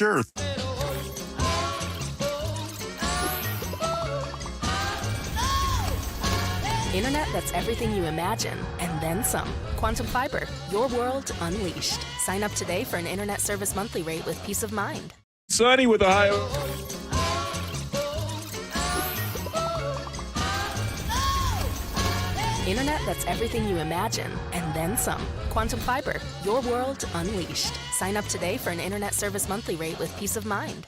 much Earth. Internet that's everything you imagine, and then some. Quantum Fiber, your world unleashed. Sign up today for an internet service monthly rate with peace of mind. Sunny with a high. Internet that's everything you imagine, and then some. Quantum Fiber, your world unleashed. Sign up today for an internet service monthly rate with peace of mind.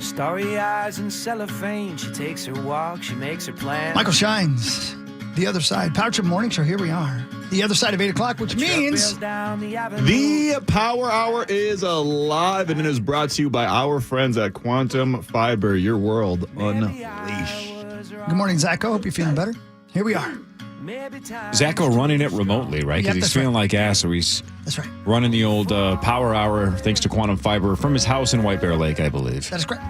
Starry eyes and cellophane. She takes her walk, she makes her plans. Michael Shines, The Other Side. Power Trip Morning Show, here we are. The Other Side of 8 o'clock, which means... The Power Hour is alive, and it is brought to you by our friends at Quantum Fiber, your world unleashed. Good morning, Zacho. Hope you're feeling better. Here we are. Zacho running it remotely, right? Because Yep, he's feeling like ass, so he's That's right. running the old Power Hour thanks to Quantum Fiber from his house in White Bear Lake, I believe. That is correct.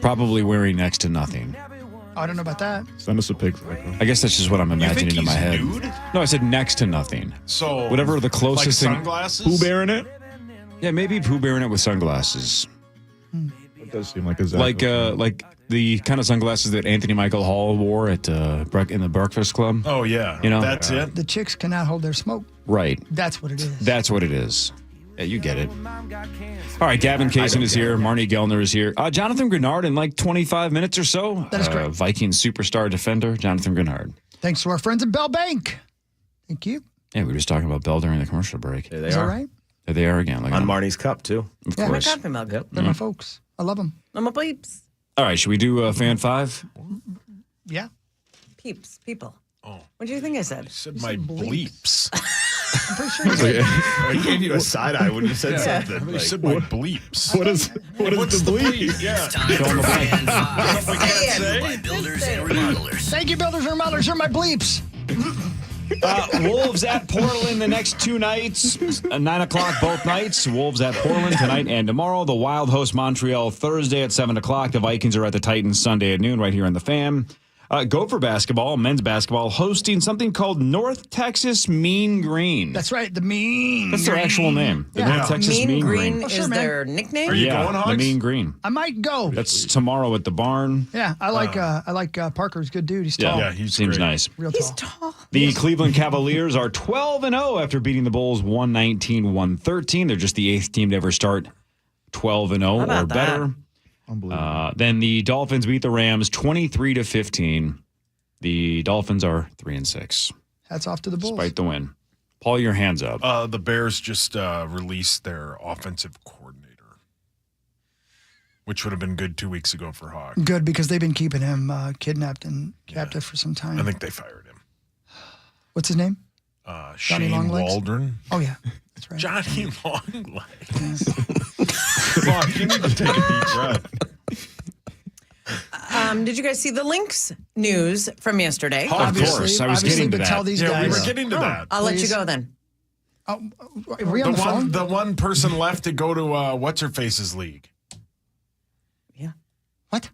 Probably wearing next to nothing. Oh, I don't know about that. Send us a pic, Zacho. I guess that's just what I'm imagining in my head. Nude? No, I said next to nothing. So Whatever the closest like thing. sunglasses? Pooh Bear in it? Yeah, maybe Pooh Bear in it with sunglasses. It does seem like a Zacho. Like the kind of sunglasses that Anthony Michael Hall wore at in the Breakfast Club. Oh, yeah. You know? That's it. The chicks cannot hold their smoke. Right. That's what it is. That's what it is. Yeah, you get it. All right, Gavin Kaysen is here. Marnie Gellner is here. Jonathan Greenard in like 25 minutes or so. That is correct. Vikings superstar defender, Jonathan Greenard. Thanks to our friends at Bell Bank. Thank you. Yeah, we were just talking about Bell during the commercial break. There they Is that are. right? There they are again. Look at On them. Marnie's cup, too. Of Yeah. course. Coffee mug. Yep. They're my folks. I love them. I'm a peeps. All right, should we do fan 5? Yeah. Peeps. People. What do you think I said? I said my bleeps. I'm pretty sure you said I gave you a side eye when you said something. I Like, said my bleeps. What is the bleep? Yeah. Builders and remodelers. Thank you, builders and remodelers. You're my bleeps. Wolves at Portland the next 2 nights. 9 o'clock both nights. Wolves at Portland tonight and tomorrow. The Wild host Montreal Thursday at 7 o'clock. The Vikings are at the Titans Sunday at noon right here in the Fam. Gopher basketball, men's basketball, hosting something called North Texas Mean Green. That's right. The mean. That's their actual name. The Yeah. North Texas Mean Green Oh, is sure, man. their nickname? Are you Yeah, going, the Hogs? Mean Green. I might go. That's tomorrow at the barn. Yeah, I like Parker. He's a good dude. He's tall. Yeah, he's Seems great. nice. Real He's tall. tall. The Cleveland Cavaliers are 12-0 after beating the Bulls 119-113. They're just the 8th team to ever start 12-0 How about or better. Unbelievable. Then the Dolphins beat the Rams 23-15. The Dolphins are 3-6 Hats off to the Bulls. despite the win. Paul, your hands up. The Bears just released their offensive coordinator, which would have been good 2 weeks ago for Hog. Good, because they've been keeping him kidnapped and captive for some time. I think they fired him. What's his name? Shane Longlegs? Waldron. Oh, yeah. That's right. Johnny Longlegs. Hog, you need to take a deep breath. Did you guys see the Lynx news from yesterday? Of course, I was obviously, getting to but that. tell these Yeah, guys. we were getting to that. I'll let you Please. go then. Are we on the phone? The one person left to go to what's-her-face's league. Yeah. What?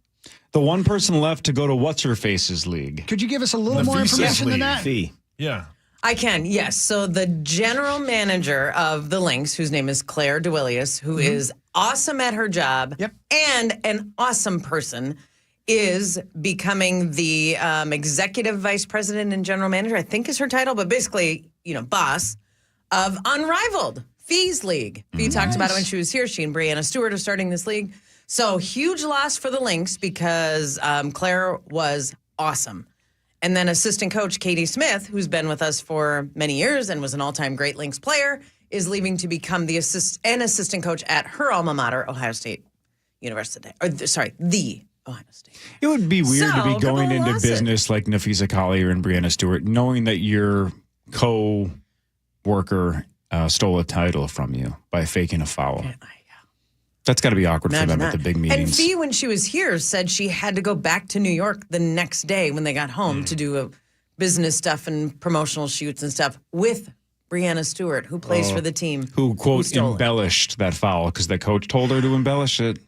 The one person left to go to What's-Her-Face's league. Could you give us a little The more Visas information than League. that? fee. Yeah. I can, yes. So the general manager of the Lynx, whose name is Claire DeWillius, who is awesome at her job Yep. and an awesome person, is becoming the executive vice president and general manager, I think is her title, but basically, boss of Unrivaled Fees League. Fee talked about it when she was here. She and Brianna Stewart are starting this league. So huge loss for the Lynx because Claire was awesome. And then assistant coach Katie Smith, who's been with us for many years and was an all-time Great Lynx player, is leaving to become the assistant coach at her alma mater, Ohio State University. The Ohio State. It would be weird to So, be going couple into losses. business like Nafisa Collier and Brianna Stewart, knowing that your co-worker stole a title from you by faking a foul. That's got to be awkward for them at the big And meetings. Fee, when she was here, said she had to go back to New York the next day when they got home to do business stuff and promotional shoots and stuff with Brianna Stewart, who plays for the team. Who, quote, stole it. embellished that foul because the coach told her to embellish it.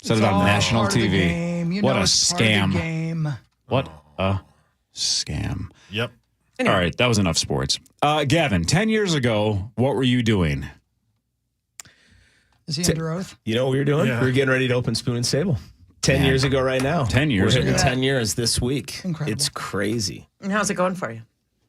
Said it on all national part of the TV. game. You What know a it's part of the scam. game. What a scam. Yep. Anyway. All right, that was enough sports. Gavin, 10 years ago, what were you doing? Is he under oath? You know what we were doing? Yeah. We were getting ready to open Spoon and Stable. 10 years ago right now. 10 years We're hitting ago. 10 years this week. Incredible. It's crazy. And how's it going for you?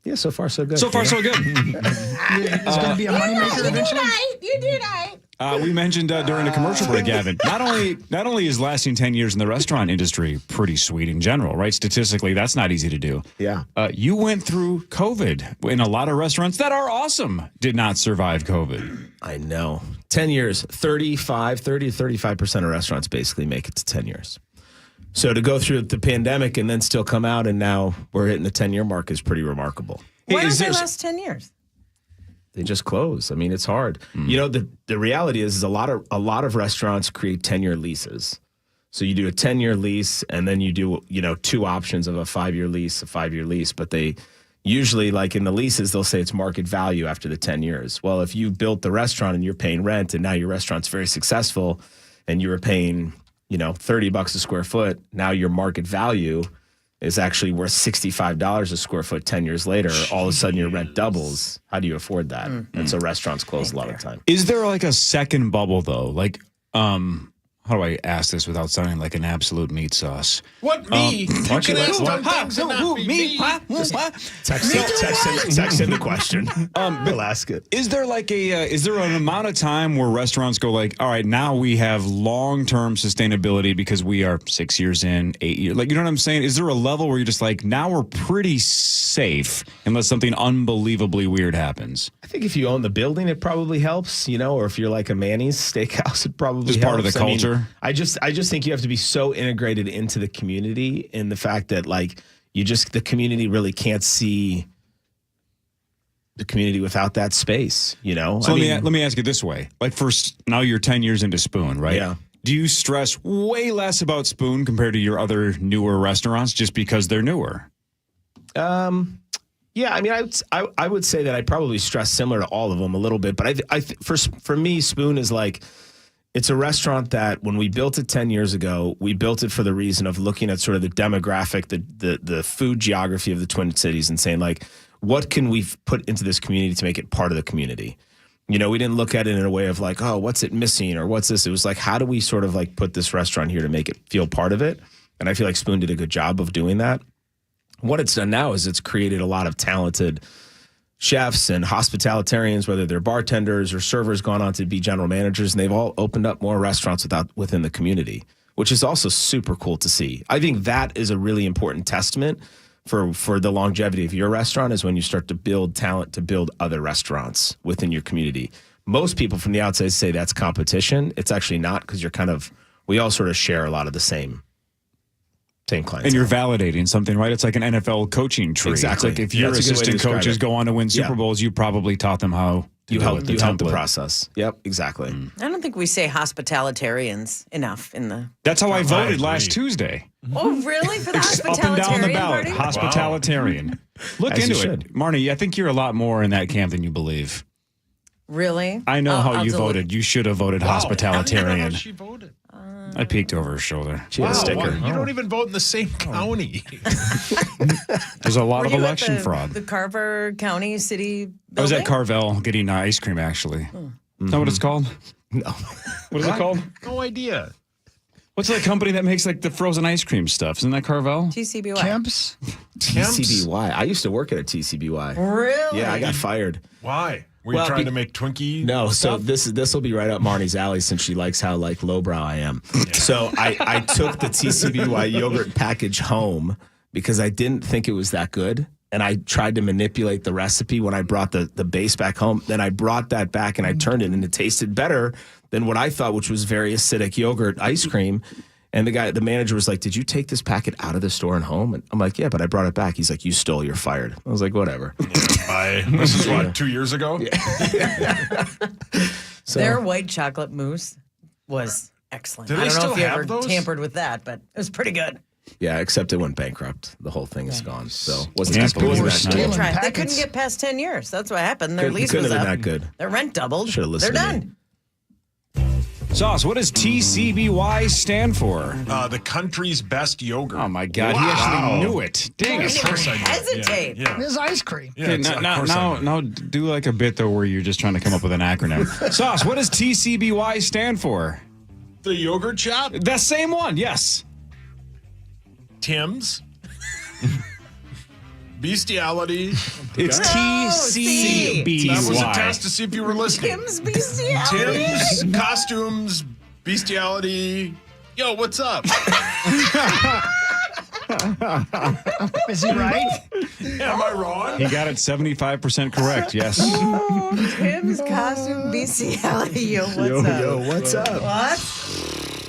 Yeah, so far so good. So far, so good. Is it going to be a moneymaker eventually? You did right. We mentioned during the commercial break, Gavin, not only is lasting 10 years in the restaurant industry pretty sweet in general, right? Statistically, that's not easy to do. Yeah. You went through COVID, and a lot of restaurants that are awesome did not survive COVID. I know. 10 years, 30 to 35% of restaurants basically make it to 10 years. So to go through the pandemic and then still come out and now we're hitting the 10-year mark is pretty remarkable. Why Hey, don't is they there- last 10 years? They just close. I mean, it's hard. You know, the reality is a lot of restaurants create 10-year leases. So you do a 10-year lease and then you do, 2 options of a 5-year lease, but they usually, like in the leases, they'll say it's market value after the 10 years. Well, if you built the restaurant and you're paying rent and now your restaurant's very successful and you were paying, $30 a square foot, now your market value is actually worth $65 a square foot 10 years later. All of a sudden your rent doubles. How do you afford that? And so restaurants close a lot of the time. Is there like a second bubble, though? Like, how do I ask this without sounding like an absolute meat sauce? What me? You can ask them things and not be me. Text in the question. We'll ask it. Is there is there an amount of time where restaurants go like, all right, now we have long-term sustainability because we are 6 years in, 8 years, like, you know what I'm saying? Is there a level where you're just like, now we're pretty safe unless something unbelievably weird happens? I think if you own the building, it probably helps, or if you're like a Manny's Steakhouse, it probably Just helps. part of the culture. I just think you have to be so integrated into the community in the fact that the community really can't see the community without that space, So let me ask you this way. Like, first, now you're 10 years into Spoon, right? Yeah. Do you stress way less about Spoon compared to your other newer restaurants just because they're newer? Yeah, I mean, I would say that I probably stress similar to all of them a little bit, but for me, Spoon is like, it's a restaurant that when we built it 10 years ago, we built it for the reason of looking at sort of the demographic, the food geography of the Twin Cities and saying, like, what can we put into this community to make it part of the community? We didn't look at it in a way of like, oh, what's it missing or what's this? It was like, how do we sort of like put this restaurant here to make it feel part of it? And I feel like Spoon did a good job of doing that. What it's done now is it's created a lot of talented chefs and hospitalitarians, whether they're bartenders or servers, gone on to be general managers, and they've all opened up more restaurants within the community, which is also super cool to see. I think that is a really important testament for the longevity of your restaurant is when you start to build talent to build other restaurants within your community. Most people from the outside say that's competition. It's actually not, because we all sort of share a lot of the same clients. And you're validating something, right? It's like an NFL coaching tree. Exactly. It's like if your That's a good way to assistant describe coaches it. go on to win Super Bowls, you probably taught them how to You do help it, the template. process. Yep, exactly. I don't think we say hospitalitarians enough in the. That's how I voted agree. last Tuesday. Oh, really? For the Up and hospitalitarian down the ballot. party? Hospitalitarian. Look As you into it. Marnie, I think you're a lot more in that camp than you believe. Really? I know how I'll you have to look. voted. You should have voted hospitalitarian. She voted. I peeked over her shoulder. She had a sticker. You don't even vote in the same county. There's a lot Were of you at election the, fraud. The Carver County City building? I was at Carvel getting ice cream, actually. Is that what it's called? No. What is it called? No idea. What's the company that makes like the frozen ice cream stuff? Isn't that Carvel? TCBY. Kemp's? TCBY. I used to work at a TCBY. Really? Yeah, I got fired. Why? Were you trying to make Twinkie? No, so stuff? this will be right up Marnie's alley since she likes how like lowbrow I am. So I took the TCBY yogurt package home because I didn't think it was that good. And I tried to manipulate the recipe when I brought the base back home. Then I brought that back and I turned it and it tasted better than what I thought, which was very acidic yogurt ice cream. And the manager was like, "Did you take this packet out of the store and home?" And I'm like, "Yeah, but I brought it back." He's like, "You stole, you're fired." I was like, whatever. This is what, 2 years ago? So, Their white chocolate mousse was excellent. Do I they don't know still if you have ever those? tampered with that, but it was pretty good. yeah, except it went bankrupt. The whole thing is gone. So wasn't Yeah, that people wasn't were that stealing good. They packets. couldn't get past 10 years. That's what happened. Their Couldn't- lease couldn't was have up. been that good. Their rent doubled. Should have They're listened to me. done. Sauce, what does TCBY stand for? The country's best yogurt. Oh, my God. He actually knew it. Dang I it. didn't even hesitate. Yeah. There's ice cream. Yeah, Okay, of course I know. now, do like a bit, though, where you're just trying to come up with an acronym. Sauce, what does TCBY stand for? The yogurt shop? That same one, yes. Tim's. Bestiality. It's TCBY. That was a test to see if you were listening. Tim's bestiality. Tim's, costumes, bestiality. Yo, what's up? Is he right? Am I wrong? He got it 75% correct, yes. Tim's costume bestiality. Yo, what's up? What?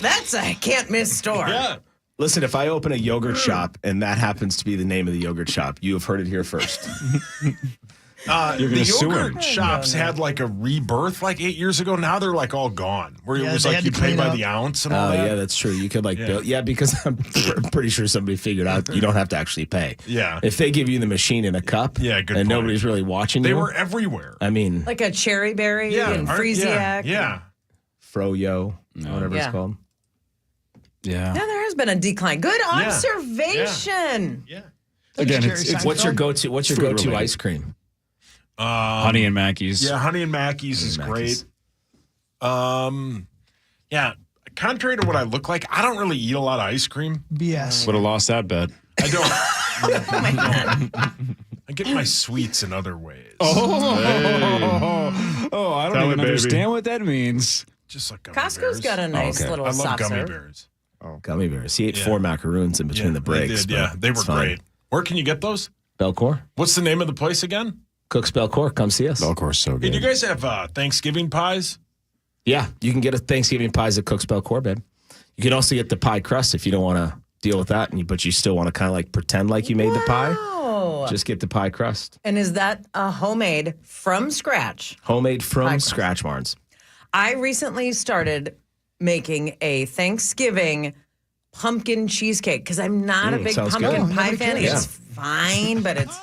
That's a can't miss store. Yeah. Listen, if I open a yogurt shop and that happens to be the name of the yogurt shop, you have heard it here first. The sue him. yogurt shops had like a rebirth like 8 years ago. Now they're like all gone. Where Yeah, it was they like had you to pay clean by up. the ounce and all Oh, that. yeah, that's true. You could build. Yeah, because I'm pretty sure somebody figured out you don't have to actually pay. Yeah. If they give you the machine in a cup Yeah, good and point. nobody's really watching They you. were everywhere. I mean, Like a cherry berry and aren't- Freesiac. Yeah. Froyo, whatever Yeah. it's called. Yeah. Yeah, there has been a decline. Good observation. Yeah. Again, Jerry it's What's your Seinfeld? go-to? What's your Food go-to related. ice cream? Honey and Mackey's. Yeah, Honey and Mackey's is Mackey's. great. Yeah, contrary to what I look like, I don't really eat a lot of ice cream. BS. Would have lost that bet. I don't. Oh my God. I get my sweets in other ways. Oh, I don't Tell even it, baby. understand what that means. Just like gummy Costco's bears. got a nice okay. little I love soft gummy serve. bears. Gummy bears. He ate Yeah. 4 macaroons in between the breaks. They did, yeah. but They were it's fine. great. Where can you get those? Belcourt. What's the name of the place again? Cook's Belcourt. Come see us. Of course, so Hey, good. do you guys have Thanksgiving pies? Yeah, you can get a Thanksgiving pies at Cook's Belcourt, babe. You can also get the pie crust if you don't want to deal with that, but you still want to kind of like pretend like you made the pie. Oh. Just get the pie crust. And is that a homemade from scratch? Homemade from Pie crust. scratch, Marnes. I recently started making a Thanksgiving pumpkin cheesecake because I'm not a big sounds pumpkin good. pie Nobody fan. cares. It's fine, but it's.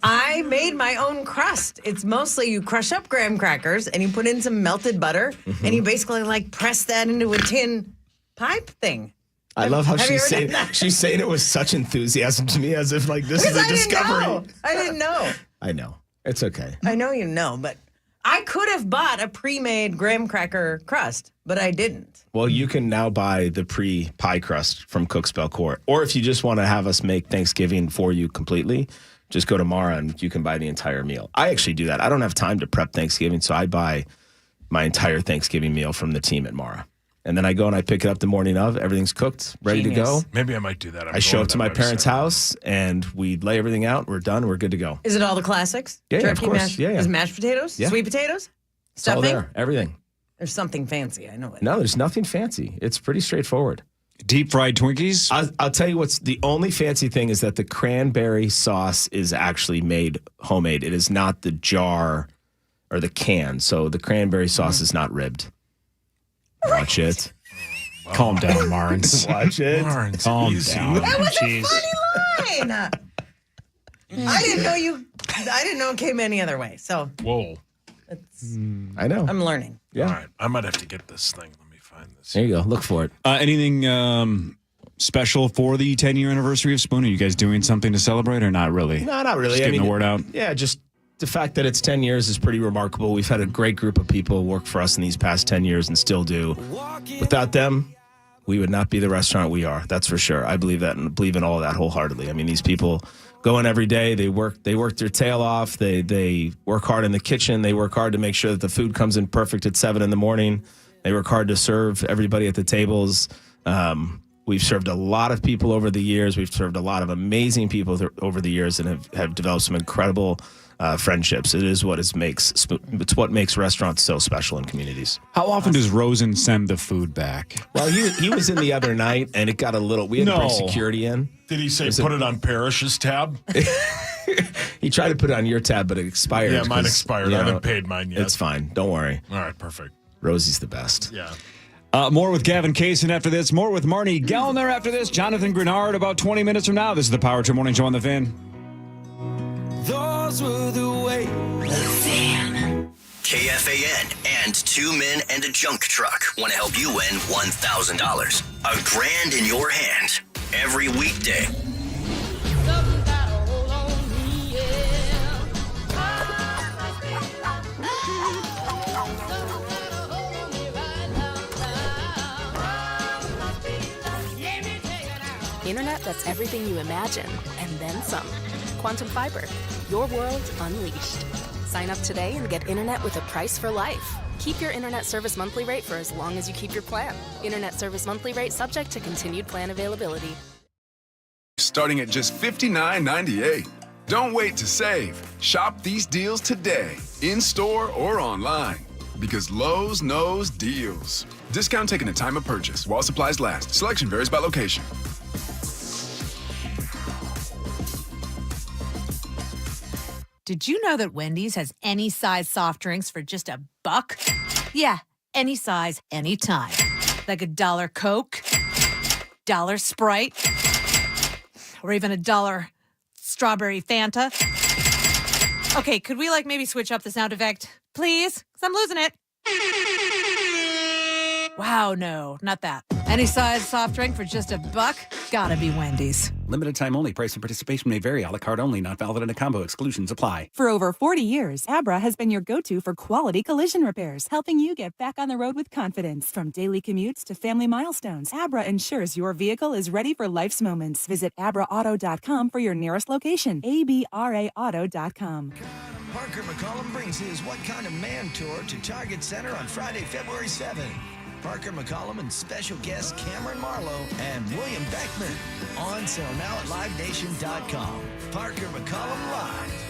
I made my own crust. It's mostly you crush up graham crackers and you put in some melted butter and you basically like press that into a tin pipe thing. I love how have you she's ever saying done that? she's saying it with such enthusiasm to me as if like this is a discovery. I didn't know. I know. It's okay. I know you know, but I could have bought a pre-made graham cracker crust, but I didn't. Well, you can now buy the pre-pie crust from Cook's Belcourt. Or if you just want to have us make Thanksgiving for you completely, just go to Mara and you can buy the entire meal. I actually do that. I don't have time to prep Thanksgiving, so I buy my entire Thanksgiving meal from the team at Mara. And then I go and I pick it up the morning of. Everything's cooked, ready to go. Genius. Maybe I might do that. I show up to my parents' house and we lay everything out. We're done. We're good to go. Is it all the classics? Yeah, Turkey of course. Mashed, Yeah. Is mashed potatoes? Yeah. Sweet potatoes? It's all Stuffing? there. Everything. There's something fancy. I know it. No, there's nothing fancy. It's pretty straightforward. Deep fried Twinkies? I'll tell you what's the only fancy thing is that the cranberry sauce is actually made homemade. It is not the jar or the can. So the cranberry sauce is not ribbed. Watch it. Calm down, Marnes. Watch it. Barnes, Calm easy. down. That was Jeez. a funny line. I didn't know it came any other way. So Whoa. I know. I'm learning. Yeah. All right. I might have to get this thing. Let me find this. There you go. Look for it. Anything special for the 10-year anniversary of Spoon? Are you guys doing something to celebrate or not really? No, not really. Just getting the word out? Yeah, just the fact that it's 10 years is pretty remarkable. We've had a great group of people work for us in these past 10 years and still do. Without them, we would not be the restaurant we are. That's for sure. I believe that and believe in all of that wholeheartedly. I mean, these people go in every day. They work their tail off. They work hard in the kitchen. They work hard to make sure that the food comes in perfect at 7 a.m. They work hard to serve everybody at the tables. We've served a lot of people over the years. We've served a lot of amazing people over the years and have developed some incredible friendships. It is what it's what makes restaurants so special in communities. How often does Rosen send the food back? Well, he was in the other night, and it got a little. We had to bring No. security in. Did he say put it on Parrish's tab? He tried to put it on your tab, but it expired. Yeah, mine 'cause, expired. you I know, haven't paid mine yet. It's fine. Don't worry. All right, perfect. Rosie's the best. Yeah. More with Gavin Kaysen after this. More with Marnie Gellner after this. Jonathan Greenard about 20 minutes from now. This is the Power Trip Morning Show on the Fan. Those were the way. KFAN and 2 Men and a Junk Truck want to help you win $1,000. $1,000 in your hand every weekday. Internet that's everything you imagine, and then some. Quantum Fiber, your world unleashed. Sign up today and get internet with a price for life. Keep your internet service monthly rate for as long as you keep your plan. Internet service monthly rate subject to continued plan availability. Starting at just $59.98. Don't wait to save. Shop these deals today, in-store or online. Because Lowe's knows deals. Discount taken at time of purchase while supplies last. Selection varies by location. Did you know that Wendy's has any size soft drinks for just $1? Yeah, any size, anytime. Like $1 Coke, $1 Sprite, or even $1 strawberry Fanta. Okay, could we maybe switch up the sound effect, please? Because I'm losing it. Wow, no, not that. Any size soft drink for just $1? Gotta be Wendy's. Limited time only. Price and participation may vary. A la carte only. Not valid in a combo. Exclusions apply. For over 40 years, Abra has been your go-to for quality collision repairs, helping you get back on the road with confidence. From daily commutes to family milestones, Abra ensures your vehicle is ready for life's moments. Visit abraauto.com for your nearest location. abraauto.com. Parker McCollum brings his What Kind of Man tour to Target Center on Friday, February 7th. Parker McCollum and special guests Cameron Marlowe and William Beckman. On sale now at LiveNation.com. Parker McCollum Live.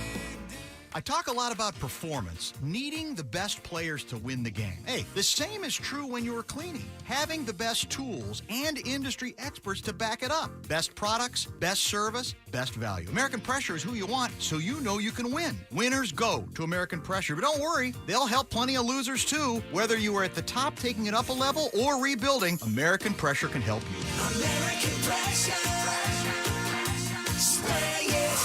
I talk a lot about performance, needing the best players to win the game. Hey, the same is true when you're cleaning. Having the best tools and industry experts to back it up. Best products, best service, best value. American Pressure is who you want, so you know you can win. Winners go to American Pressure, but don't worry, they'll help plenty of losers too. Whether you are at the top taking it up a level or rebuilding, American Pressure can help you. American Pressure. Spray it,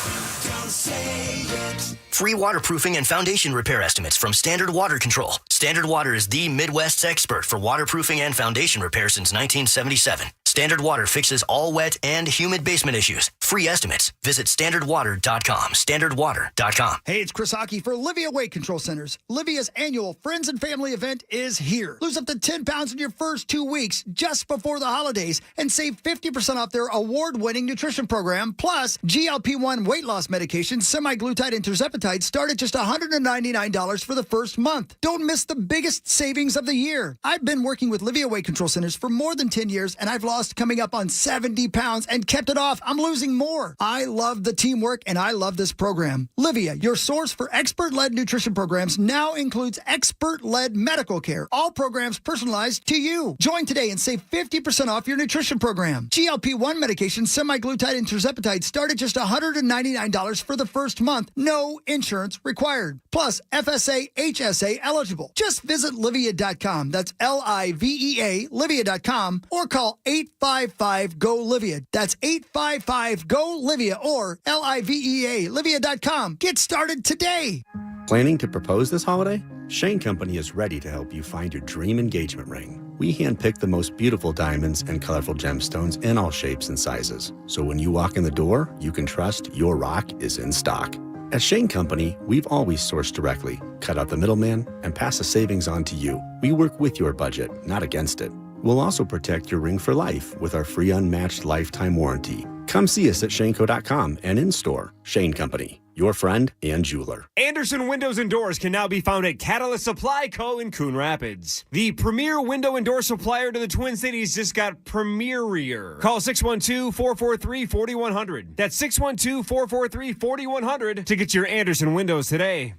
don't say it. Free waterproofing and foundation repair estimates from Standard Water Control. Standard Water is the Midwest's expert for waterproofing and foundation repair since 1977. Standard Water fixes all wet and humid basement issues. Free estimates. Visit standardwater.com. Standardwater.com. Hey, it's Chris Hockey for Livia Weight Control Centers. Livia's annual Friends and Family event is here. Lose up to 10 pounds in your first 2 weeks just before the holidays and save 50% off their award-winning nutrition program. Plus, GLP-1 weight loss medication, semaglutide and tirzepatide start at just $199 for the first month. Don't miss the biggest savings of the year. I've been working with Livia Weight Control Centers for more than 10 years, and I've lost coming up on 70 pounds and kept it off. I'm losing more. I love the teamwork, and I love this program. Livia, your source for expert-led nutrition programs, now includes expert-led medical care. All programs personalized to you. Join today and save 50% off your nutrition program. GLP-1 medication, semaglutide and tirzepatide start at just $199 for the first month. No insurance required. Plus, FSA, HSA eligible. Just visit Livia.com. That's Livea, Livia.com, or call 855-GO-LIVIA. That's 855-GO-LIVIA or Livea, Livia.com. Get started today. Planning to propose this holiday? Shane Company is ready to help you find your dream engagement ring. We handpick the most beautiful diamonds and colorful gemstones in all shapes and sizes. So when you walk in the door, you can trust your rock is in stock. At Shane Company, we've always sourced directly, cut out the middleman, and pass the savings on to you. We work with your budget, not against it. We'll also protect your ring for life with our free unmatched lifetime warranty. Come see us at shaneco.com and in-store. Shane Company, your friend and jeweler. Anderson Windows and Doors can now be found at Catalyst Supply Co. in Coon Rapids. The premier window and door supplier to the Twin Cities just got premierier. Call 612-443-4100. That's 612-443-4100 to get your Anderson windows today.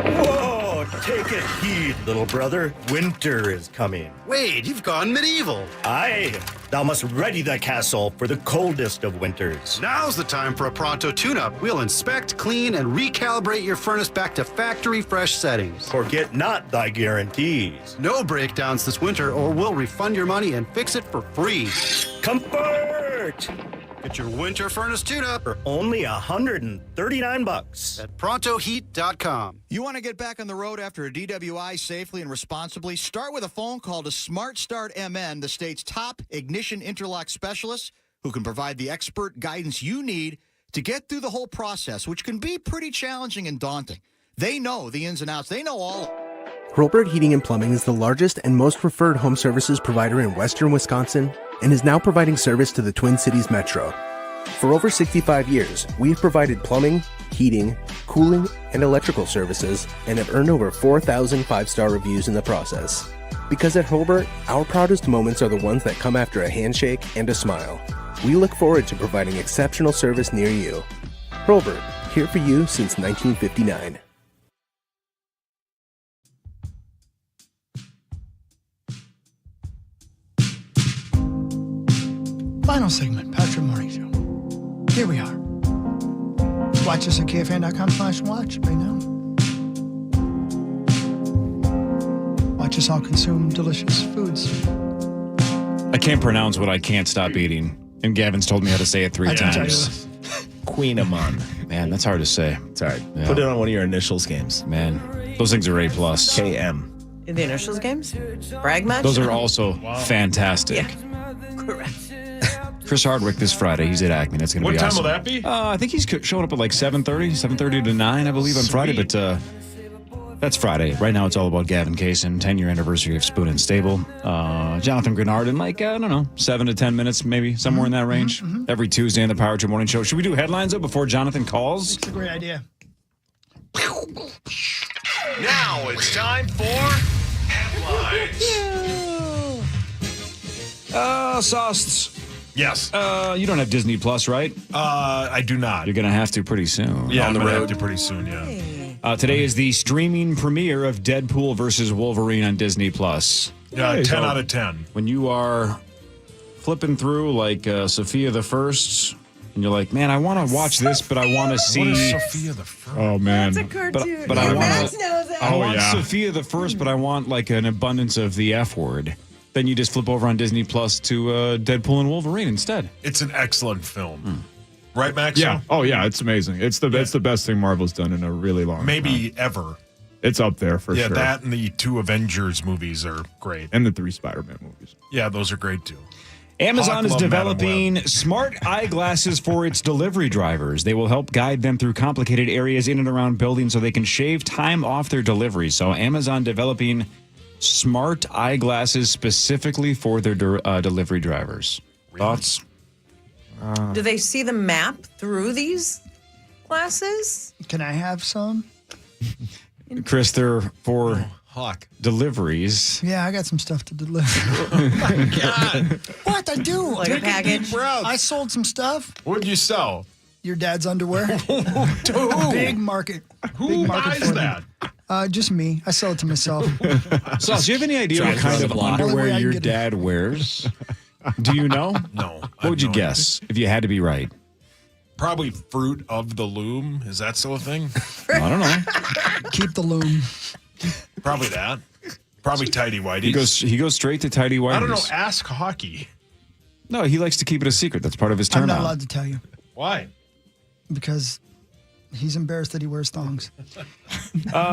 Whoa, take a heed, little brother. Winter is coming. Wait, you've gone medieval. Aye, thou must ready thy castle for the coldest of winters. Now's the time for a pronto tune-up. We'll inspect, clean, and recalibrate your furnace back to factory-fresh settings. Forget not thy guarantees. No breakdowns this winter, or we'll refund your money and fix it for free. Comfort! Get your winter furnace tune-up For only $139. at ProntoHeat.com. You want to get back on the road after a DWI safely and responsibly? Start with a phone call to Smart Start MN, the state's top ignition interlock specialist, who can provide the expert guidance you need to get through the whole process, which can be pretty challenging and daunting. They know the ins and outs. They know all. Hurlburt Heating and Plumbing is the largest and most referred home services provider in western Wisconsin and is now providing service to the Twin Cities Metro. For over 65 years, we've provided plumbing, heating, cooling, and electrical services and have earned over 4,000 five-star reviews in the process. Because at Hurlburt, our proudest moments are the ones that come after a handshake and a smile. We look forward to providing exceptional service near you. Hurlburt, here for you since 1959. Final segment, Patrick Morning Show. Here we are. Watch us at KFN.com/watch right now. Watch us all consume delicious foods. I can't pronounce what I can't stop eating. And Gavin's told me how to say it 3 I can tell times. Queenamon. Man, that's hard to say. It's hard. Yeah. Put it on one of your initials games. Man, those things are A+. KM. In the initials games? Brag much? Those are also fantastic. Yeah. Correct. Chris Hardwick this Friday. He's at Acme. That's going to be What time awesome. will that be? I think he's showing up at like 7:30 to 9, I believe, on Friday. But that's Friday. Right now, it's all about Gavin Kaysen, 10-year anniversary of Spoon and Stable. Jonathan Greenard in like, 7 to 10 minutes, maybe, somewhere in that range. Every Tuesday in the Power Trip Morning Show. Should we do headlines, though, before Jonathan calls? It's a great idea. Now it's time for headlines. Sauce. Yes. You don't have Disney Plus, right? I do not. You're going to have to pretty soon. Yeah, On the I'm gonna road. have to pretty soon, yeah. Today is the streaming premiere of Deadpool versus Wolverine on Disney Plus. Yeah, 10 out of 10. When you are flipping through like Sophia the First, and you're like, man, I want to watch this, but I want to see. What is Sophia the First? Oh, man. That's a cartoon. But I want Max knows it. I want Sophia the First, but I want like an abundance of the F word. Then you just flip over on Disney Plus to Deadpool and Wolverine instead. It's an excellent film. Right, Max? Yeah. Oh, yeah. It's amazing. It's the best thing Marvel's done in a really long time. Maybe ever. It's up there for sure. Yeah, that and the 2 Avengers movies are great. And the 3 Spider-Man movies. Yeah, those are great too. Amazon is Hawk, love, developing smart eyeglasses for its delivery drivers. They will help guide them through complicated areas in and around buildings so they can shave time off their deliveries. So Amazon developing smart eyeglasses specifically for their delivery drivers. Thoughts? Do they see the map through these glasses? Can I have some? Chris, they're for Hawk deliveries. Yeah, I got some stuff to deliver. What I do? Like a package? I sold some stuff. What'd you sell? Your dad's underwear. To who? Big market. Who Big market buys for them. that? Just me. I sell it to myself. Sauce, do you have any idea what kind of Only way I underwear can your get it. dad wears? Do you know? No. What would you guess if you had to be right? Probably Fruit of the Loom. Is that still a thing? I don't know. Keep the loom. Probably that. Probably Tidy Whities. He goes straight to Tidy Whities. I don't know. Ask Hockey. No, he likes to keep it a secret. That's part of his turn I'm not on. allowed to tell you Why? because he's embarrassed that he wears thongs.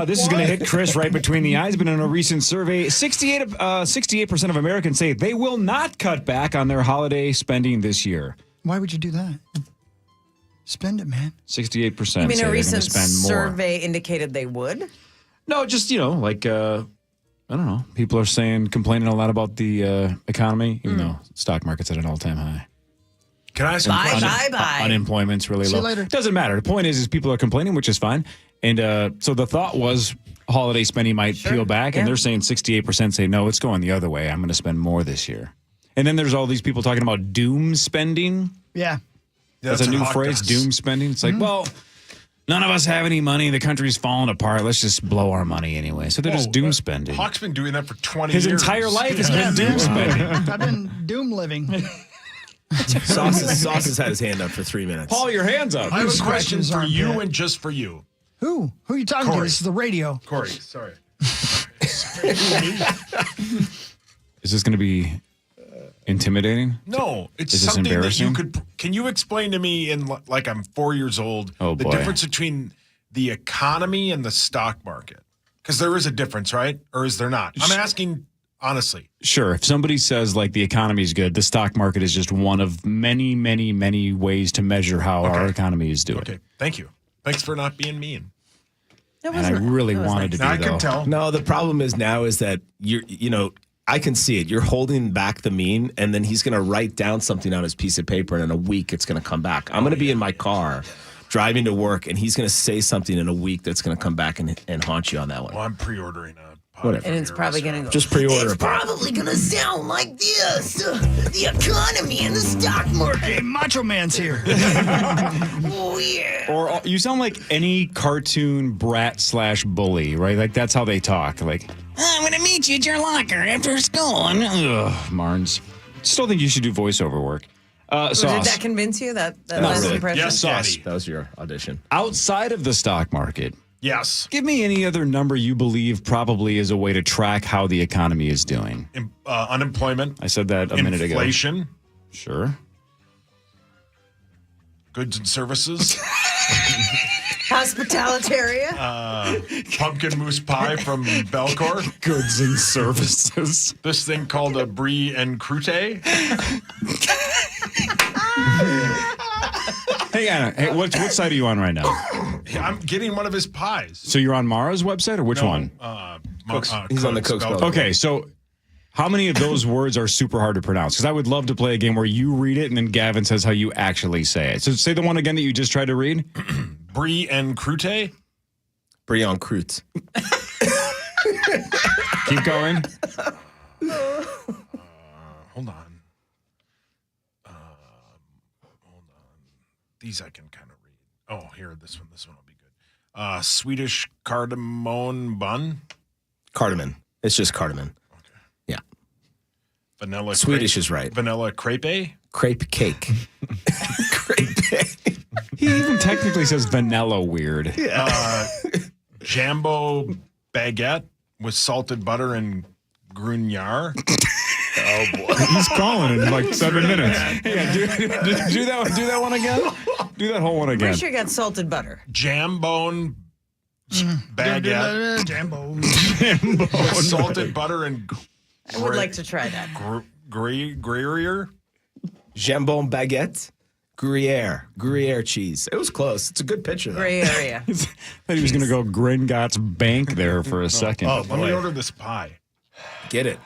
This is going to hit Chris right between the eyes. But in a recent survey, 68% of Americans say they will not cut back on their holiday spending this year. Why would you do that? Spend it, man. 68% I say mean, they're a going to recent spend more. survey indicated they would. No, just, like, I don't know. People are complaining a lot about the economy, even though stock market's at an all-time high. Can I ask Bye. Unemployment's really See low. you later. Doesn't matter. The point is people are complaining, which is fine. And so the thought was holiday spending might peel back, and they're saying 68% say, no, it's going the other way. I'm going to spend more this year. And then there's all these people talking about doom spending. Yeah. That's a new phrase, doom spending. It's like, well, none of us have any money. The country's falling apart. Let's just blow our money anyway. So they're just doom spending. Hawk's been doing that for 20 His years. entire life has been doom spending. I've been doom living. Sauce has had his hand up for 3 minutes. Paul, your hands up. I have a question Scratches for aren't you bad. and just for you. Who? Who are you talking to? Corey. This is the radio. Corey, sorry. Is this going to be intimidating? No, it's Is this something that embarrassing? you could. Can you explain to me like I'm 4 years old the difference between the economy and the stock market? Because there is a difference, right? Or is there not? I'm asking honestly. Sure. If somebody says like the economy is good, the stock market is just one of many, many, many ways to measure how our economy is doing. Okay. Thank you. Thanks for not being mean. And I really wanted to be, I though. can tell. No, the problem is now is that I can see it. You're holding back the mean, and then he's going to write down something on his piece of paper, and in a week it's going to come back. I'm going to be in my car driving to work, and he's going to say something in a week that's going to come back and haunt you on that one. Well, I'm pre-ordering a pot. Whatever. And it's probably going to go. Just pre-order a pot. Probably gonna sound like this. The economy and the stock market. Hey, Macho Man's here. Oh, yeah. Or you sound like any cartoon brat/bully, right? Like that's how they talk. Like, I'm gonna meet you at your locker after school. ugh, Marnes. Still think you should do voiceover work. Sauce. Did that convince you? That Not last really. impression? Yes, Sauce. That was your audition. Outside of the stock market, Yes. give me any other number you believe probably is a way to track how the economy is doing. Unemployment. I said that a minute ago. Inflation. Sure. Goods and services. Hospitalitarian. Pumpkin mousse pie from Belcourt. Goods and services. This thing called a brie and croûte. Hang on. Hey, what side are you on right now? I'm getting one of his pies. So you're on Mara's website or which one? He's on the Coke spell. Okay, so how many of those words are super hard to pronounce? Because I would love to play a game where you read it and then Gavin says how you actually say it. So say the one again that you just tried to read. Brie and croûte. Brie en croûte. Keep going. Hold on. These I can kind of read. Oh, here, this one will be good. Swedish cardamom bun. Cardamom. It's just cardamom. Okay. Yeah. Vanilla. Swedish crepe, is right. Vanilla crepe. Crepe cake. He even technically says vanilla weird. Jambo baguette with salted butter and Greenard. Oh boy, he's calling in like 7 minutes. Yeah, do that one again. Do that whole one again. Pretty sure you got salted butter. Jambone baguette. Jambone. With salted butter and. I would like to try that. Gruyere. Jambon baguette. Gruyere cheese. It was close. It's a good picture, though. Gray area. I thought he was going to go Gringotts Bank there for a second. Oh, let me order this pie. Get it.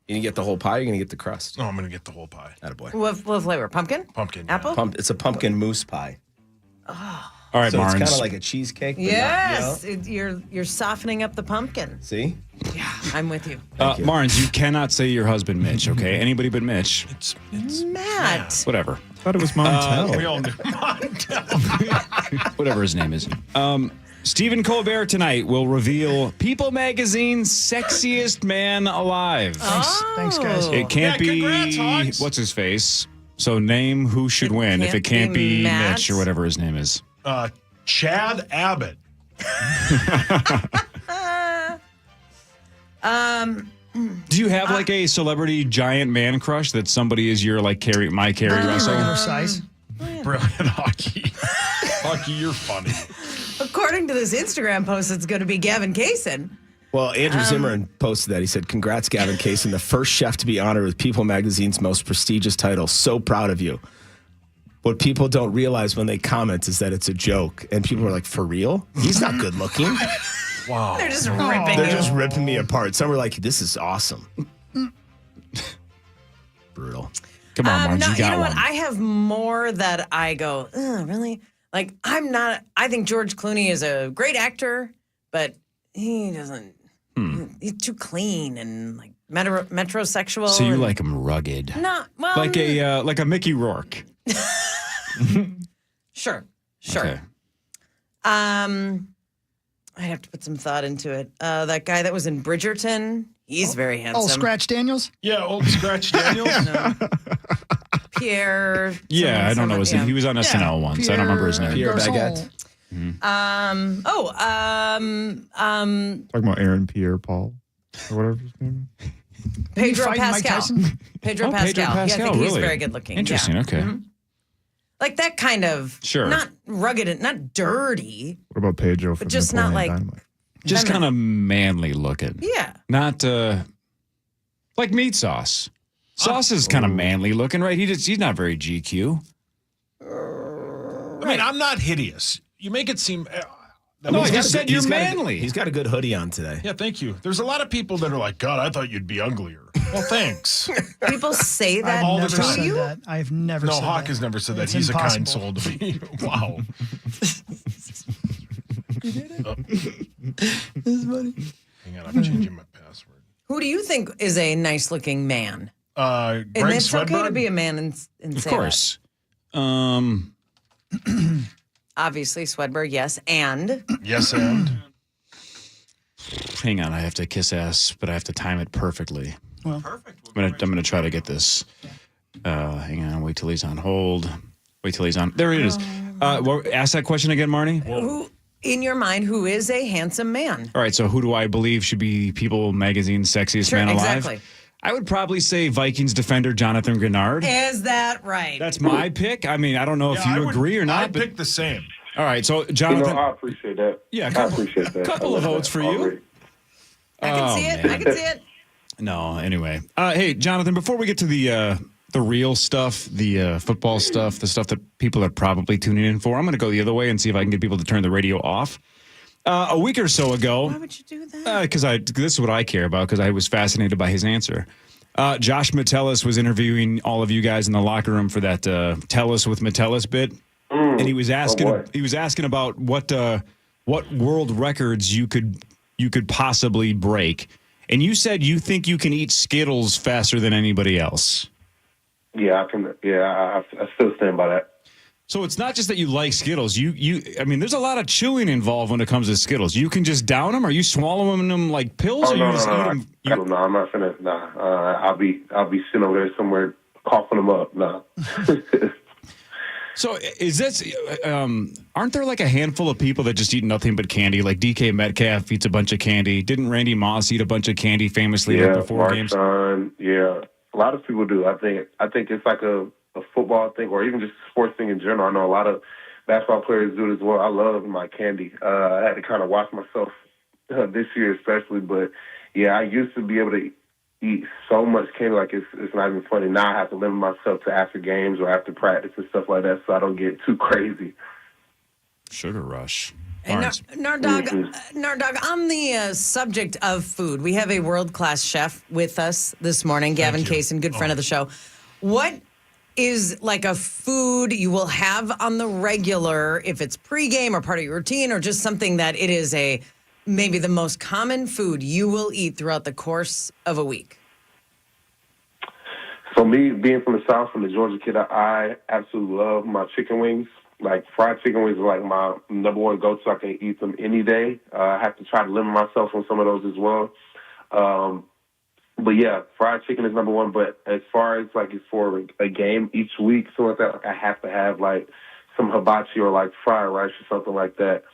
You gonna get the whole pie? Or you gonna get the crust? No, I'm gonna get the whole pie. Attaboy. What flavor? Pumpkin? Pumpkin. Apple? It's a pumpkin mousse pie. Oh. All right, so Barnes. it's kind of like a cheesecake. But Yes. not, You're softening up the pumpkin. See? Yeah, I'm with you. Barnes, you cannot say your husband Mitch, okay? Anybody but Mitch. It's Matt. Whatever. I thought it was Montel. We all knew Montel. Whatever his name is. Stephen Colbert tonight will reveal People Magazine's sexiest man alive. Thanks, guys. It can't be congrats, Hogs. what's his face. So name who should win if it can't be Matt. Mitch or whatever his name is. Chad Abbott. Do you have like a celebrity giant man crush that somebody is your like Carrie Russell? Regular size. Brilliant hockey. Hockey, you're funny. According to this Instagram post, it's going to be Gavin Kaysen. Well, Andrew Zimmern posted that. He said, "Congrats, Gavin Kaysen, the first chef to be honored with People Magazine's most prestigious title. So proud of you." What people don't realize when they comment is that it's a joke, and people are like, "For real? He's not good looking." Wow. They're just ripping They're you. just ripping me apart. Some are like, "This is awesome." Brutal. Come on, Marge, no, you got know one. what? I have more that I go, really? Like, I think George Clooney is a great actor, but he doesn't, he's too clean and like metrosexual. So you and like him rugged. Not, well. Like a Mickey Rourke. Sure. Okay. I'd have to put some thought into it. That guy that was in Bridgerton, he's very handsome. Oh, Scratch Daniels? Yeah, old Scratch Daniels. Pierre. Yeah, I don't know his name. He was on SNL once. Pierre I don't remember his name. Pierre Garçon. Baguette. Talking about Aaron Pierre Paul or whatever his name is. Pedro fighting Mike Pascal. Tyson? Pedro Oh, Pascal. Pedro Pascal, Yeah, I think he's really? very good looking. Interesting. Yeah. Okay. Like that kind of, Sure. not rugged and not dirty. What about Pedro? But just not like, Just kind of manly looking. Yeah. Not like meat sauce. Sauce is kind of manly looking, right? He's not very GQ. I mean, I'm not hideous. You make it seem. No, I just said you're manly. He's got a good hoodie on today. Yeah, thank you. There's a lot of people that are like, God, I thought you'd be uglier. Well, thanks. People say that all the Never time. said that. I've never No, said Hawk that. has never said that. It's He's impossible. a kind soul to me. Wow. This is funny. Hang on, I'm changing my password. Who do you think is a nice looking man? Greg And it's okay to Swedberg? be a man and Of say course. that. Obviously, Swedberg, yes. And? Yes, and? Hang on, I have to kiss ass, but I have to time it perfectly. Well, perfect. I'm gonna try to get this. Hang on, wait till he's on hold. Wait till he's on. There it is. Ask that question again, Marnie. Who, in your mind, who is a handsome man? All right, so who do I believe should be People Magazine's sexiest Sure, man alive? exactly. I would probably say Vikings defender Jonathan Greenard. Is that right? That's my pick. I mean, I don't know if you agree or not. I'd pick the same. All right, so Jonathan. I appreciate that. Yeah, I appreciate that. Couple of votes for you. I can see it. I can see it. No, anyway. Hey, Jonathan, before we get to the real stuff, the football stuff, the stuff that people are probably tuning in for, I'm going to go the other way and see if I can get people to turn the radio off. A week or so ago. Why would you do that? Because this is what I care about, because I was fascinated by his answer. Josh Metellus was interviewing all of you guys in the locker room for that Tell Us with Metellus bit. And he was asking about what world records you could possibly break. And you said you think you can eat Skittles faster than anybody else. Yeah, I can. Yeah, I still stand by that. So it's not just that you like Skittles. I mean, there's a lot of chewing involved when it comes to Skittles. You can just down them, or you swallowing them like pills, or you just eat them. No, I'm not finna. Nah, I'll be sitting over there somewhere coughing them up. Nah. So is this? Aren't there like a handful of people that just eat nothing but candy? Like DK Metcalf eats a bunch of candy. Didn't Randy Moss eat a bunch of candy famously right before games? Yeah, a lot of people do. I think it's like a football thing, or even just a sports thing in general. I know a lot of basketball players do it as well. I love my candy. I had to kind of watch myself this year especially, but yeah, I used to be able to eat so much candy like it's not even funny. Now I have to limit myself to after games or after practice and stuff like that so I don't get too crazy. Sugar rush. And Nardog, on the subject of food, we have a world-class chef with us this morning, Gavin Kaysen, good friend of the show. What is like a food you will have on the regular, if it's pregame or part of your routine, or just something that it is maybe the most common food you will eat throughout the course of a week? So me being from the South, from the Georgia kid, I absolutely love my chicken wings. Like fried chicken wings are like my number one go-to. I can eat them any day. I have to try to limit myself on some of those as well. But yeah, fried chicken is number one. But as far as like it's for a game each week, so like that, like I have to have like some hibachi or like fried rice or something like that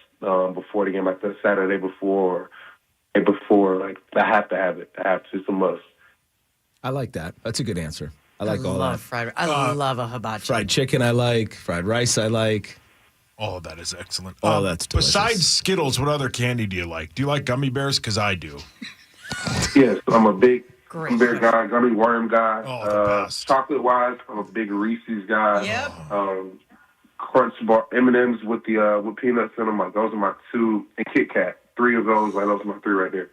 before the game, like the Saturday before or day before. Like I have to have it. I have to. It's a must. I like that. That's a good answer. I like all that. I love a hibachi. Fried chicken I like. Fried rice I like. Oh, that is excellent. Oh, that's delicious. Besides Skittles, what other candy do you like? Do you like gummy bears? Because I do. Yes, I'm a big gummy bear guy, gummy worm guy. Oh, chocolate-wise, I'm a big Reese's guy. Yep. Crunch bar M&Ms with peanuts in them. Like those are my two, and Kit Kat. Three of those. Like those are my three right there.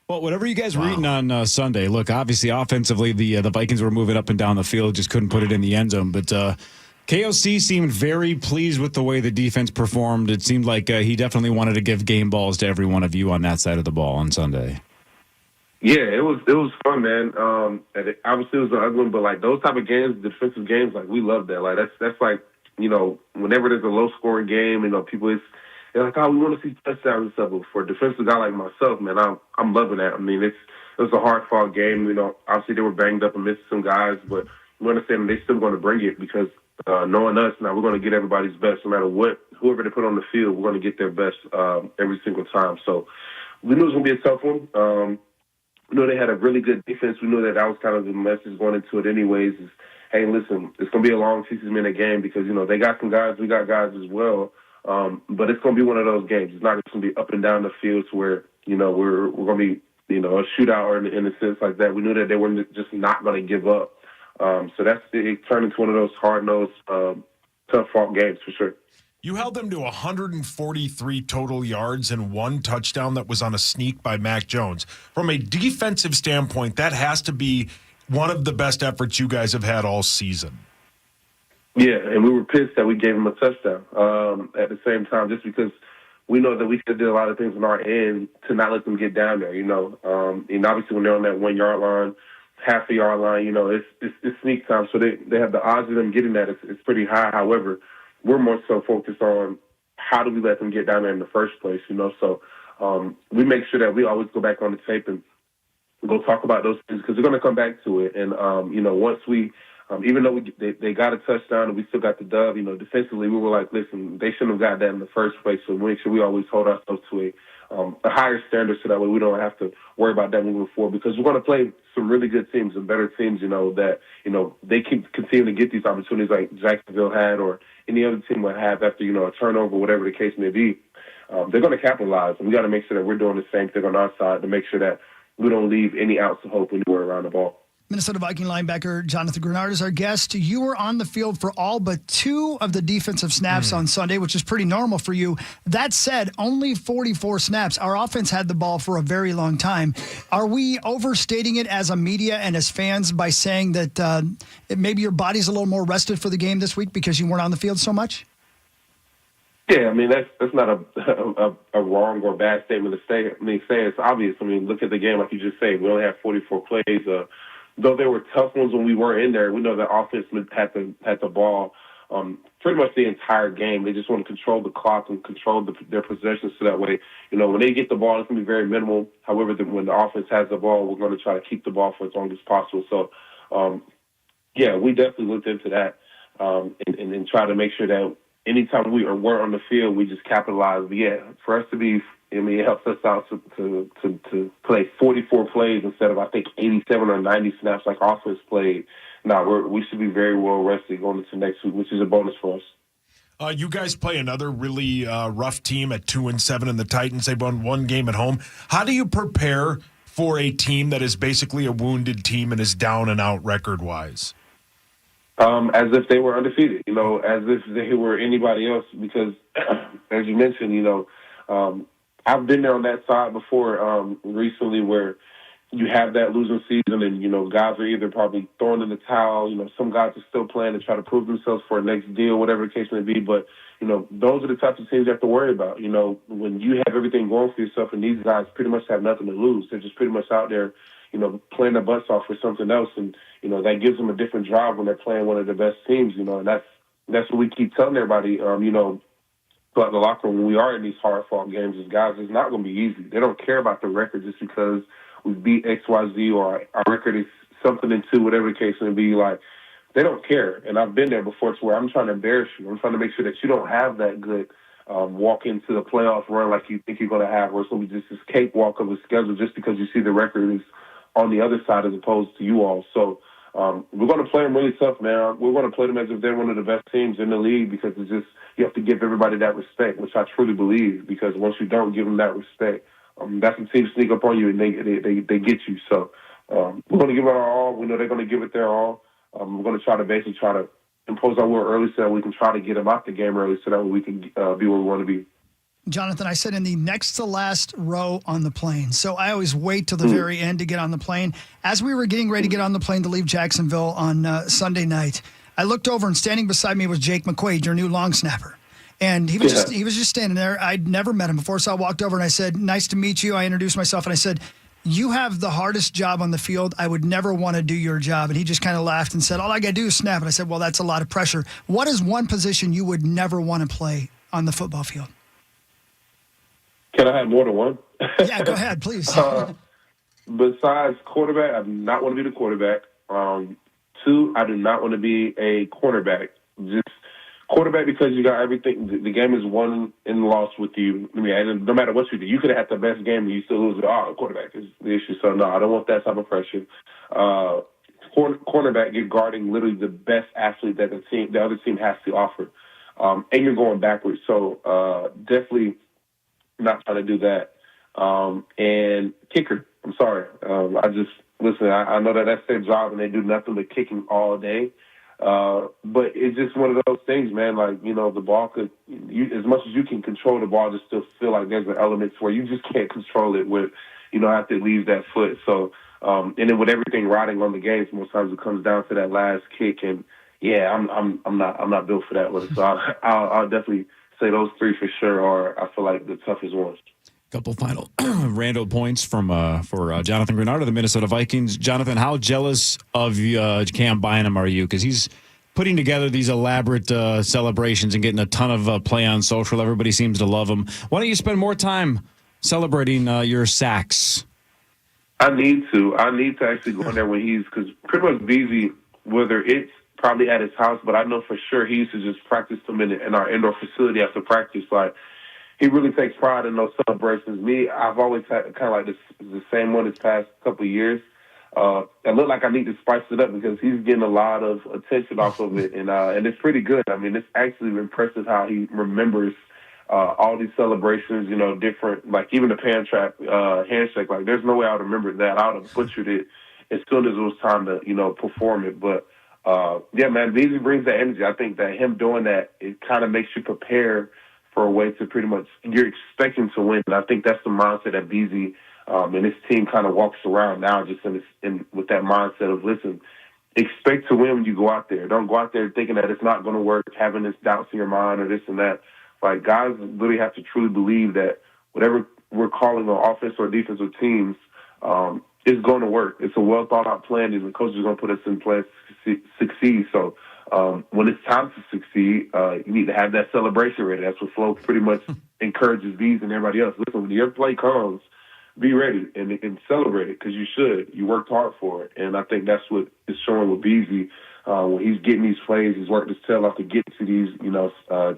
Well, whatever you guys were eating on Sunday, look, obviously offensively, the Vikings were moving up and down the field, just couldn't put it in the end zone. But KOC seemed very pleased with the way the defense performed. It seemed like he definitely wanted to give game balls to every one of you on that side of the ball on Sunday. Yeah, it was fun, man. Obviously, it was an ugly one, but like those type of games, defensive games, like we love that. Like that's like, you know, whenever there's a low scoring game, you know, people they're like, oh, we want to see touchdowns and stuff. But for a defensive guy like myself, man, I'm loving that. I mean, it was a hard fought game. You know, obviously they were banged up and missing some guys, but we understand they still going to bring it because knowing us now, we're going to get everybody's best no matter what. Whoever they put on the field, we're going to get their best every single time. So we knew it was going to be a tough one. We knew they had a really good defense. We knew that was kind of the message going into it anyways is, hey, listen, it's going to be a long 60-minute game because, they got some guys, we got guys as well. But it's going to be one of those games. It's not going to be up and down the field to where, we're going to be, a shootout or in a sense like that. We knew that they were just not going to give up. So it turned into one of those hard-nosed, tough-fought games for sure. You held them to 143 total yards and 1 touchdown that was on a sneak by Mac Jones. From a defensive standpoint, that has to be one of the best efforts you guys have had all season. Yeah, and we were pissed that we gave him a touchdown at the same time, just because we know that we could do a lot of things on our end to not let them get down there, and obviously when they're on that 1 yard line, half a yard line, it's sneak time, so they have the odds of them getting that. It's pretty high. However, we're more so focused on how do we let them get down there in the first place, So we make sure that we always go back on the tape and go talk about those things because they're going to come back to it. And, once we, even though they got a touchdown and we still got the dub, defensively we were like, listen, they shouldn't have got that in the first place. So we make sure we always hold ourselves to a higher standard so that way we don't have to worry about that moving forward because we're going to play some really good teams and better teams, that, they keep continuing to get these opportunities like Jacksonville had or any other team would have after, a turnover, whatever the case may be. They're going to capitalize, and we got to make sure that we're doing the same thing on our side to make sure that we don't leave any ounce of hope anywhere around the ball. Minnesota Viking linebacker Jonathan Greenard is our guest. You were on the field for all but 2 of the defensive snaps on Sunday, which is pretty normal for you. That said, only 44 snaps. Our offense had the ball for a very long time. Are we overstating it as a media and as fans by saying that maybe your body's a little more rested for the game this week because you weren't on the field so much? Yeah, that's not a wrong or bad statement to say. Say it's obvious. Look at the game like you just said. We only have 44 plays. Though there were tough ones when we weren't in there, we know that offense had the ball pretty much the entire game. They just want to control the clock and control their possessions so that way, when they get the ball, it's going to be very minimal. However, when the offense has the ball, we're going to try to keep the ball for as long as possible. So, we definitely looked into that and try to make sure that anytime we weren't on the field, we just capitalized. But for us to be, it helps us out to play 44 plays instead of, I think, 87 or 90 snaps like offense played. We should be very well rested going into next week, which is a bonus for us. You guys play another really rough team at 2-7 in the Titans. They won 1 game at home. How do you prepare for a team that is basically a wounded team and is down and out record-wise? As if they were undefeated, as if they were anybody else. Because, as you mentioned, I've been there on that side before recently where you have that losing season and, guys are either probably throwing in the towel. Some guys are still playing to try to prove themselves for a next deal, whatever the case may be. But, those are the types of teams you have to worry about. When you have everything going for yourself and these guys pretty much have nothing to lose. They're just pretty much out there, playing their butts off for something else. And, that gives them a different drive when they're playing one of the best teams, and that's what we keep telling everybody, throughout the locker room when we are in these hard-fought games is, guys, it's not going to be easy. They don't care about the record just because we beat XYZ or our record is something and 2, whatever the case may be. Like, they don't care. And I've been there before to where I'm trying to embarrass you. I'm trying to make sure that you don't have that good walk into the playoff run like you think you're going to have, where it's going to be just this cakewalk of a schedule just because you see the record is on the other side as opposed to you all. So we're going to play them really tough, man. We're going to play them as if they're one of the best teams in the league because it's just, you have to give everybody that respect, which I truly believe, because once you don't give them that respect, that's when teams sneak up on you and they get you. So we're going to give it our all. We know they're going to give it their all. We're going to try to impose our will early so that we can try to get them out the game early so that we can be where we want to be. Jonathan, I said in the next to last row on the plane. So I always wait till the very end to get on the plane. As we were getting ready to get on the plane to leave Jacksonville on Sunday night, I looked over and standing beside me was Jake McQuaid, your new long snapper. And he was just standing there. I'd never met him before. So I walked over and I said, "Nice to meet you." I introduced myself and I said, "You have the hardest job on the field. I would never want to do your job." And he just kind of laughed and said, "All I got to do is snap." And I said, "Well, that's a lot of pressure." What is one position you would never want to play on the football field? Can I have more than one? Yeah, go ahead, please. Besides quarterback, I do not want to be the quarterback. 2, I do not want to be a cornerback. Just quarterback because you got everything. The game is won and lost with you. No matter what you do, you could have had the best game and you still lose. The quarterback is the issue. So, no, I don't want that type of pressure. cornerback, you're guarding literally the best athlete that the other team has to offer, and you're going backwards. So definitely not trying to do that. And kicker, I'm sorry. I know that that's their job and they do nothing but kicking all day. But it's just one of those things, man. Like, the ball as much as you can control the ball, just still feel like there's an element where you just can't control it with, after it leaves that foot. So, and then with everything riding on the games, most times it comes down to that last kick. And yeah, I'm not built for that one. So I'll definitely say those three for sure are, I feel like, the toughest ones. Couple final rando points for Jonathan Greenard of the Minnesota Vikings. Jonathan, how jealous of Cam Bynum are you? Because he's putting together these elaborate celebrations and getting a ton of play on social. Everybody seems to love him. Why don't you spend more time celebrating your sacks? I need to actually go in there because pretty much Beasley, whether it's probably at his house, but I know for sure he used to just practice them in our indoor facility after practice. Like, he really takes pride in those celebrations. I've always had kind of like the same one this past couple of years. I look like I need to spice it up because he's getting a lot of attention off of it, and it's pretty good. I mean, it's actually impressive how he remembers all these celebrations, different, like even the pan trap handshake. Like, there's no way I would remember that. I would have butchered it as soon as it was time to, perform it. But, yeah, man, Beasley brings that energy. I think that him doing that, it kind of makes you prepare for a way to pretty much, you're expecting to win. And I think that's the mindset that Beasley and his team kind of walks around now, just with that mindset of, listen, expect to win when you go out there. Don't go out there thinking that it's not going to work, having this doubts in your mind or this and that. Like, guys really have to truly believe that whatever we're calling on offense or defensive teams is going to work. It's a well-thought-out plan, and the coach is going to put us in place to succeed. So, when it's time to succeed, you need to have that celebration ready. That's what Flo pretty much encourages these and everybody else. Listen, when your play comes, be ready and celebrate it, because you should. You worked hard for it. And I think that's what is showing with Beasley. When he's getting these plays, he's worked his tail off to get to these,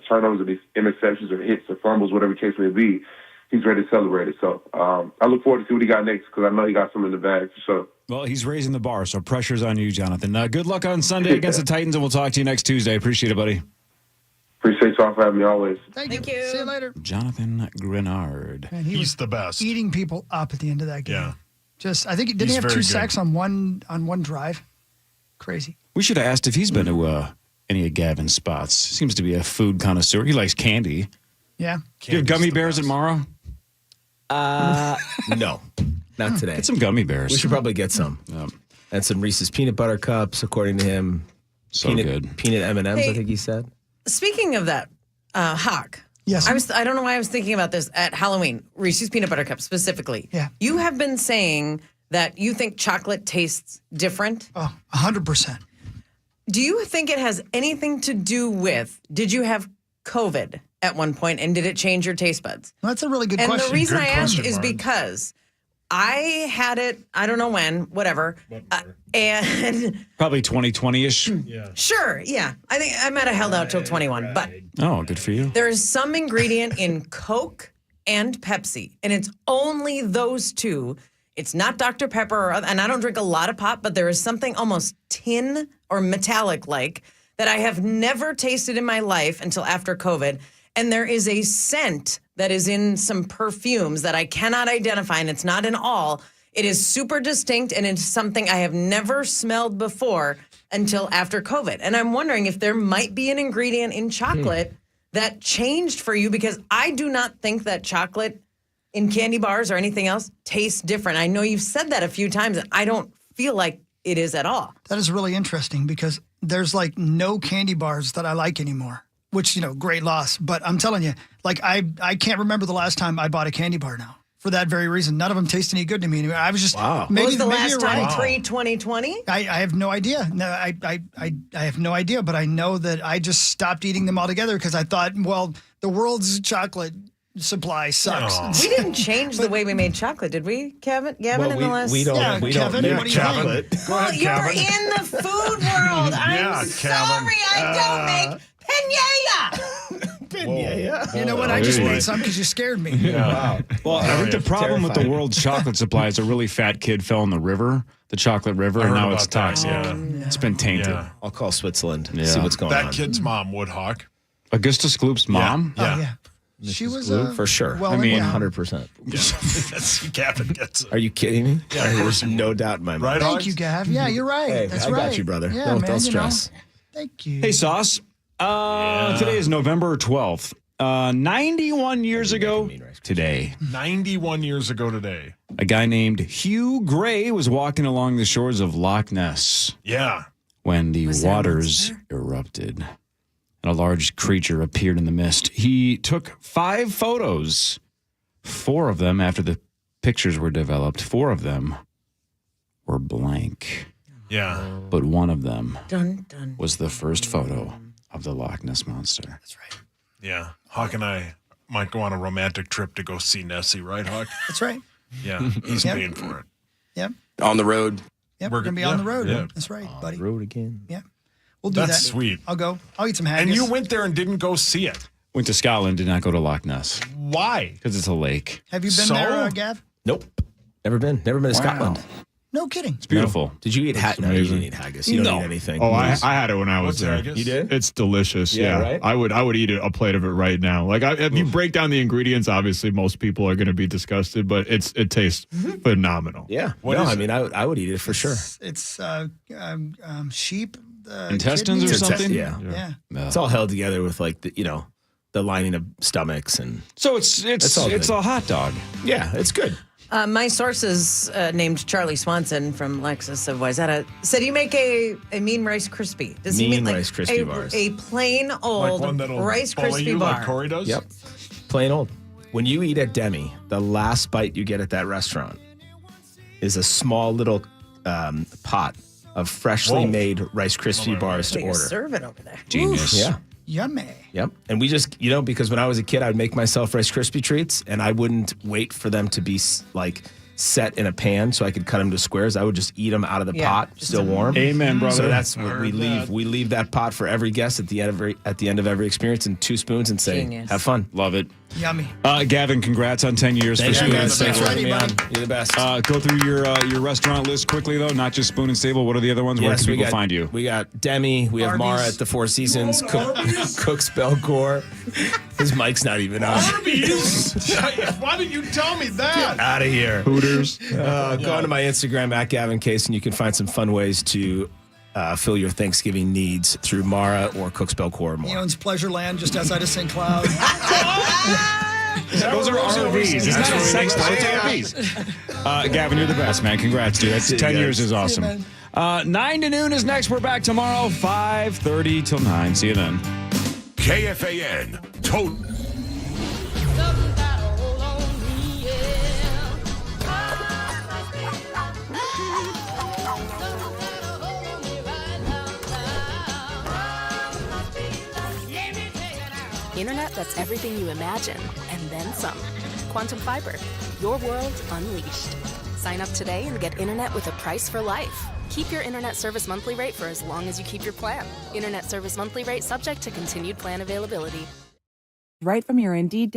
turnovers or these interceptions or hits or fumbles, whatever the case may be. He's ready to celebrate it. So I look forward to see what he got next, because I know he got some in the bag for sure. Well, he's raising the bar, so pressure's on you, Jonathan. Good luck on Sunday against the Titans, and we'll talk to you next Tuesday. Appreciate it, buddy. Appreciate y'all for having me always. Thank you. See you later. Jonathan Greenard. Man, he's the best. Eating people up at the end of that game. Yeah. I think didn't he have two sacks on one drive? Crazy. We should have asked if he's been to any of Gavin's spots. Seems to be a food connoisseur. He likes candy. Yeah. You have gummy bears tomorrow? No, not today. Get some gummy bears. We should probably get some. And some Reese's peanut butter cups, according to him. So good. Peanut M&Ms, Hey. I think he said. Speaking of that, Hawk. Yes. I don't know why I was thinking about this at Halloween. Reese's peanut butter cups specifically. Yeah. You have been saying that you think chocolate tastes different. Oh, 100%. Do you think it has anything to do with, did you have COVID at one point and did it change your taste buds? Well, that's a really good and question. the reason Good I ask question, is Lauren. because I had it, I don't know when, whatever. And Probably 2020-ish. sure, yeah. I think I might have held out till 21, but Oh, good for you. there is some ingredient in Coke and Pepsi, and it's only those two. It's not Dr. Pepper, and I don't drink a lot of pop, but there is something almost tin or metallic-like that I have never tasted in my life until after COVID. And there is a scent that is in some perfumes that I cannot identify, and it's not in all. It is super distinct, and it's something I have never smelled before until after COVID. And I'm wondering if there might be an ingredient in chocolate that changed for you, because I do not think that chocolate in candy bars or anything else tastes different. I know you've said that a few times, and I don't feel like it is at all. That is really interesting, because there's like no candy bars that I like anymore, which, great loss. But I'm telling you, like, I can't remember the last time I bought a candy bar now, for that very reason. None of them taste any good to me. I was just, What maybe, was the maybe last you're time right. pre-2020? I have no idea. No, I have no idea, but I know that I just stopped eating them altogether because I thought, well, the world's chocolate supply sucks. We didn't change the way we made chocolate, did we, Gavin? Gavin, in the last... we don't Kevin, make what do you chocolate. think? Well, you're in the food world. I'm sorry, I don't make pinata. happen. Yeah. You know what? I just made some because you scared me. Wow. Well, I think the problem with the world's chocolate supply is a really fat kid fell in the river, the chocolate river, and now it's toxic. It's been tainted. Yeah. I'll call Switzerland. See what's going on. That kid's mom, Woodhawk. Augustus Gloop's mom? Yeah. She was for sure. Well, I mean, yeah. 100%. Yeah. Gavin gets it. Are you kidding me? Yeah, of course There's no doubt in my mind. Right, Thank you, Gav. Yeah, you're right. Hey, That's I right. got you, brother. Yeah, Don't man, stress. Thank you. Hey, Sauce. Today is November 12th. 91 years ago today. 91 years ago today. A guy named Hugh Gray was walking along the shores of Loch Ness Yeah. when the waters erupted and a large creature appeared in the mist. He took 5 photos. 4 of them, after the pictures were developed, 4 of them were blank. Yeah. But one of them Dun, dun. was the first photo of the Loch Ness Monster. That's right. Yeah. Hawk and I might go on a romantic trip to go see Nessie, right, Hawk? That's right. Yeah. He's paying for it. Yep. On the road. Yep. We're going to be on the road. Yeah. That's right, buddy. Road again. Yeah. We'll do That's that. sweet. I'll go. I'll eat some haggis. And you went there and didn't go see it. Went to Scotland, did not go to Loch Ness. Why? Because it's a lake. Have you been there, Gav? Nope. Never been to Scotland. No kidding. It's beautiful. Did you eat haggis? No, you didn't eat haggis. You don't eat anything. Oh, I had it when I was What's there. haggis? You did? It's delicious. Yeah, Yeah, right? I would eat a plate of it right now. Like if you break down the ingredients, obviously most people are going to be disgusted, but it tastes phenomenal. Yeah. What no, is I it? mean, I would eat it for sure. It's sheep. Intestines or kidneys. something? Yeah. Yeah. It's all held together with like the lining of stomachs and So it's all good. a hot dog. yeah, it's good. My sources named Charlie Swanson from Lexus of Wayzata said you make a mean Rice Krispie. Does he Mean mean like Rice Krispie bars. a plain old Like one that'll Rice bully Krispie you bar? like Corey does? Yep. Plain old. When you eat at Demi, the last bite you get at that restaurant is a small little pot of freshly made Rice Krispie bars to What are you order. serving over there? Genius. Yeah. Yummy. Yep. And we just, because when I was a kid, I'd make myself Rice Krispie treats and I wouldn't wait for them to be like set in a pan so I could cut them to squares. I would just eat them out of the pot, still warm. Amen, brother. So that's what we leave. We leave that pot for every guest at the end of every experience in 2 spoons and say, Genius. have fun. Love it. Yummy. Gavin, congrats on 10 years Thanks, for Spoon man. and Thanks Stable. for having me on. buddy. You're the best. Go through your restaurant list quickly, though, not just Spoon and Stable. What are the other ones? Where can people find you? We got Demi. We have Arby's. Mara at the Four Seasons. Cook's Belcore. His mic's not even on. Arby's? Why didn't you tell me that? Out of here. Hooters. Go onto my Instagram at Gavin Kaysen. You can find some fun ways to fill your Thanksgiving needs through Mara or Cook's Belcore or He more. owns Pleasureland just outside of St. Cloud. Those are RVs. It's not a sex toy. It's RVs. Gavin, you're the best, man. Congrats, dude. That's 10 years is awesome. 9 to noon is next. We're back tomorrow, 5:30 till 9. See you then. KFAN. Total. Internet that's everything you imagine, and then some. Quantum Fiber, your world unleashed. Sign up today and get internet with a price for life. Keep your internet service monthly rate for as long as you keep your plan. Internet service monthly rate subject to continued plan availability. Right from your Indeed